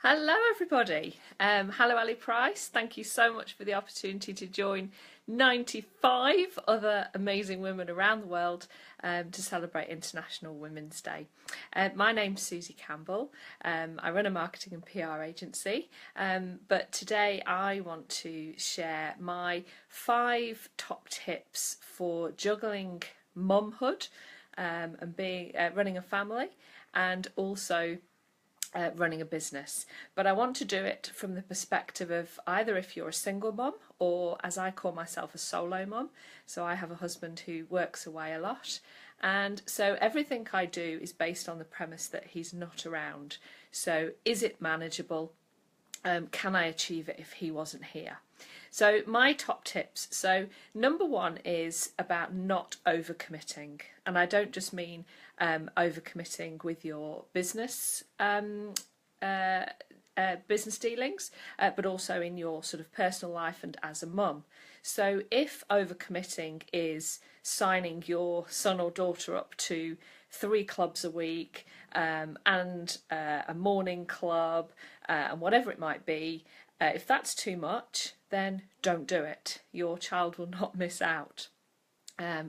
Hello everybody. Hello Ali Price. Thank you so much for the opportunity to join 95 other amazing women around the world to celebrate International Women's Day. My name's Susie Campbell. I run a marketing and PR agency, but today I want to share my 5 top tips for juggling mumhood and being running a family, and also running a business. But I want to do it from the perspective of either if you're a single mum, or as I call myself, a solo mum. So I have a husband who works away a lot, and so everything I do is based on the premise that he's not around. So is it manageable? Can I achieve it if he wasn't here? So my top tips. So number 1 is about not overcommitting, and I don't just mean overcommitting with your business business dealings, but also in your sort of personal life and as a mum. So if overcommitting is signing your son or daughter up to 3 clubs a week and a morning club and whatever it might be, if that's too much, then don't do it. Your child will not miss out.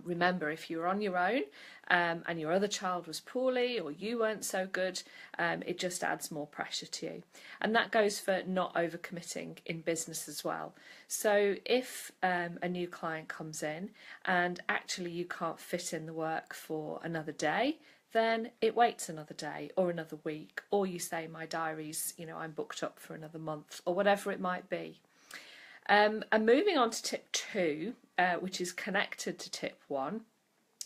Remember, if you're on your own and your other child was poorly or you weren't so good, it just adds more pressure to you. And that goes for not overcommitting in business as well. So if a new client comes in and actually you can't fit in the work for another day, then it waits another day or another week, or you say my diary's, I'm booked up for another month, or whatever it might be. And moving on to tip 2, which is connected to tip 1.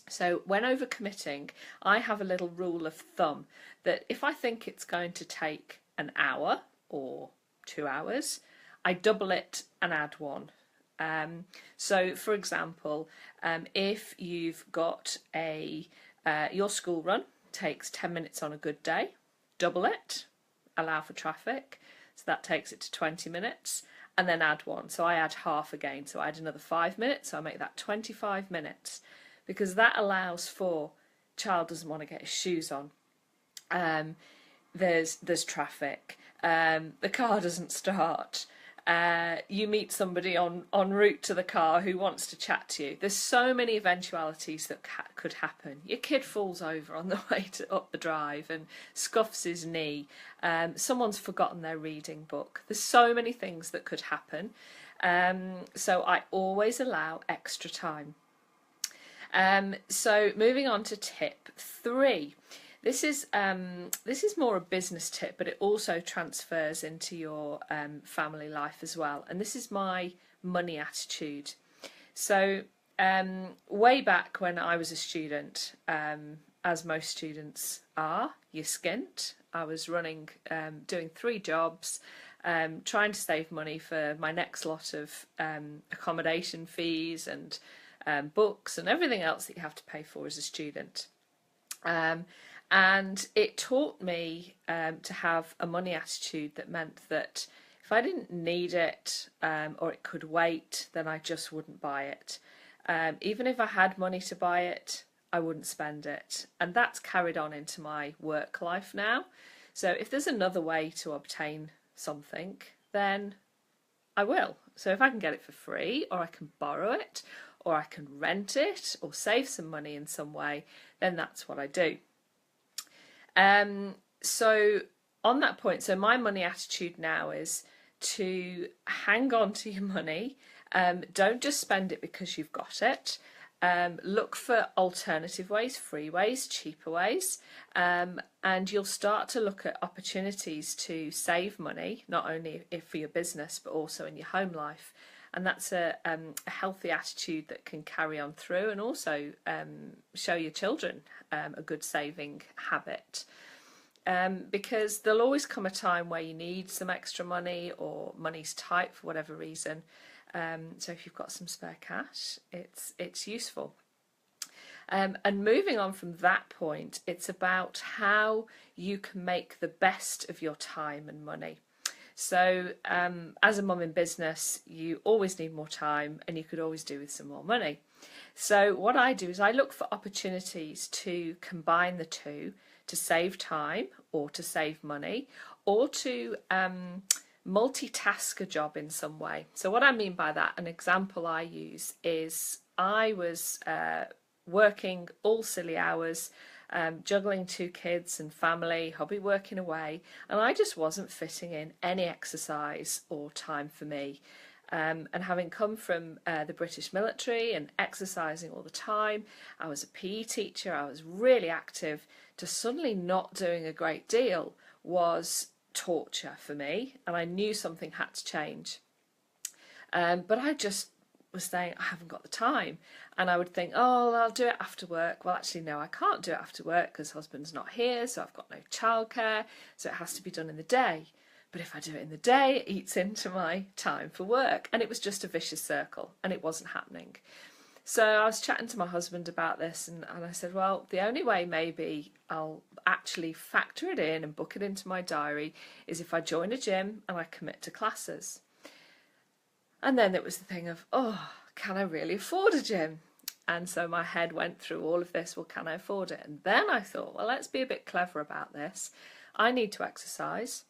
So when overcommitting, I have a little rule of thumb that if I think it's going to take an hour or 2 hours, I double it and add 1. So for example, if you've got your school run takes 10 minutes on a good day, double it, allow for traffic, so that takes it to 20 minutes. And then add 1. So I add half again. So I add another 5 minutes. So I make that 25 minutes, because that allows for child doesn't want to get his shoes on. There's traffic. The car doesn't start. You meet somebody en route to the car who wants to chat to you. There's so many eventualities that could happen. Your kid falls over on the way up the drive and scuffs his knee. Someone's forgotten their reading book. There's so many things that could happen. So I always allow extra time. So moving on to tip 3. This is more a business tip, but it also transfers into your family life as well. And this is my money attitude. So way back when I was a student, as most students are, you're skint. I was running, doing 3 jobs, trying to save money for my next lot of accommodation fees and books and everything else that you have to pay for as a student. And it taught me to have a money attitude that meant that if I didn't need it or it could wait, then I just wouldn't buy it. Even if I had money to buy it, I wouldn't spend it. And that's carried on into my work life now. So if there's another way to obtain something, then I will. So if I can get it for free, or I can borrow it, or I can rent it, or save some money in some way, then that's what I do. So on that point, so my money attitude now is to hang on to your money. Don't just spend it because you've got it. Look for alternative ways, free ways, cheaper ways, and you'll start to look at opportunities to save money, not only for your business, but also in your home life. And that's a healthy attitude that can carry on through, and also show your children a good saving habit. Because there'll always come a time where you need some extra money, or money's tight for whatever reason. So if you've got some spare cash, it's useful. And moving on from that point, it's about how you can make the best of your time and money. So as a mum in business, you always need more time, and you could always do with some more money. So what I do is I look for opportunities to combine the two to save time or to save money or to multitask a job in some way. So what I mean by that, an example I use is I was working all silly hours, juggling 2 kids and family, hobby working away, and I just wasn't fitting in any exercise or time for me. And having come from the British military and exercising all the time, I was a PE teacher, I was really active, to suddenly not doing a great deal was torture for me, and I knew something had to change. But I just was saying, I haven't got the time. And I would think, oh, I'll do it after work. Well, actually, no, I can't do it after work because husband's not here, so I've got no childcare, so it has to be done in the day. But if I do it in the day, it eats into my time for work. And it was just a vicious circle, and it wasn't happening. So I was chatting to my husband about this, and I said, well, the only way maybe I'll actually factor it in and book it into my diary is if I join a gym and I commit to classes. And then it was the thing of, oh, can I really afford a gym? And so my head went through all of this, well, can I afford it? And then I thought, well, let's be a bit clever about this. I need to exercise.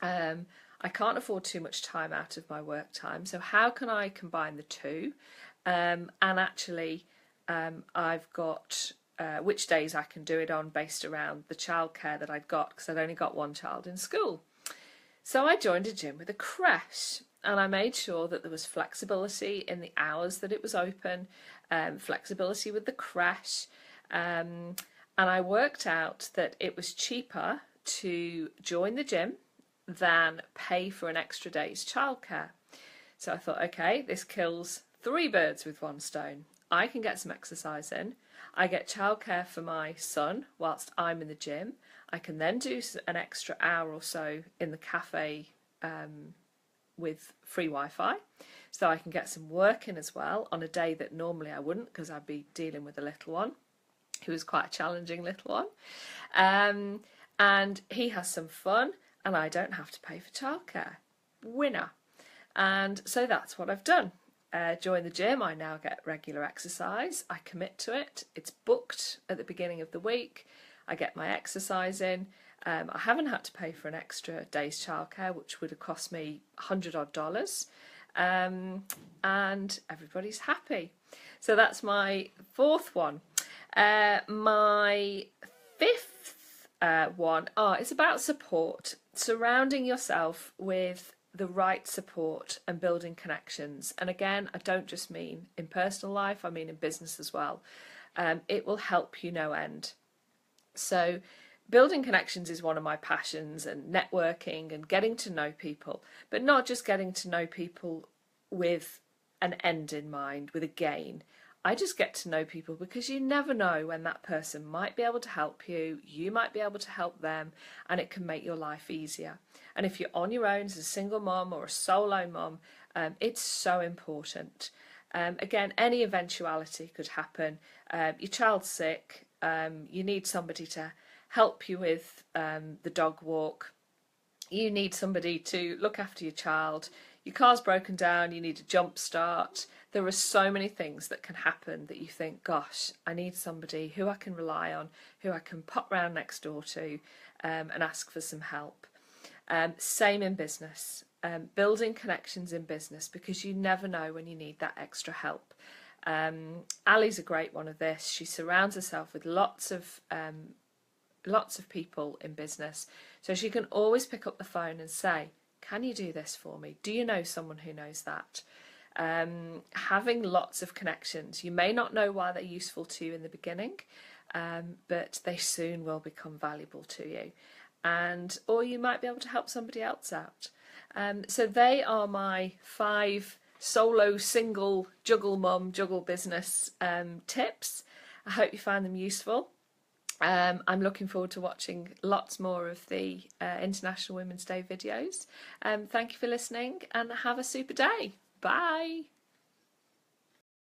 I can't afford too much time out of my work time. So how can I combine the two? And actually, I've got which days I can do it on based around the childcare that I'd got, because I'd only got one child in school. So I joined a gym with a creche, and I made sure that there was flexibility in the hours that it was open, flexibility with the creche, and I worked out that it was cheaper to join the gym than pay for an extra day's childcare. So I thought, okay, this kills 3 birds with 1 stone. I can get some exercise in. I get childcare for my son whilst I'm in the gym. I can then do an extra hour or so in the cafe with free Wi-Fi. So I can get some work in as well on a day that normally I wouldn't, because I'd be dealing with a little one who was quite a challenging little one. And he has some fun, and I don't have to pay for childcare. Winner. And so that's what I've done. Join the gym, I now get regular exercise, I commit to it, it's booked at the beginning of the week, I get my exercise in, I haven't had to pay for an extra day's childcare, which would have cost me $100 odd, and everybody's happy. So that's my 4th one. My 5th one, it's about support, surrounding yourself with the right support and building connections. And again, I don't just mean in personal life, I mean in business as well. It will help you no end. So building connections is one of my passions, and networking and getting to know people, but not just getting to know people with an end in mind, with a gain. I just get to know people because you never know when that person might be able to help you, you might be able to help them, and it can make your life easier. And if you're on your own as a single mum or a solo mum, it's so important. Again, any eventuality could happen. Your child's sick, you need somebody to help you with the dog walk, you need somebody to look after your child, your car's broken down, you need a jump start. There are so many things that can happen that you think, gosh, I need somebody who I can rely on, who I can pop round next door to and ask for some help. Same in business, building connections in business, because you never know when you need that extra help. Ali's a great one of this. She surrounds herself with lots of people in business, so she can always pick up the phone and say, can you do this for me? Do you know someone who knows that? Having lots of connections. You may not know why they're useful to you in the beginning, but they soon will become valuable to you. Or you might be able to help somebody else out. So they are my 5 solo, single, juggle mum, juggle business tips. I hope you find them useful. I'm looking forward to watching lots more of the International Women's Day videos. Thank you for listening, and have a super day. Bye.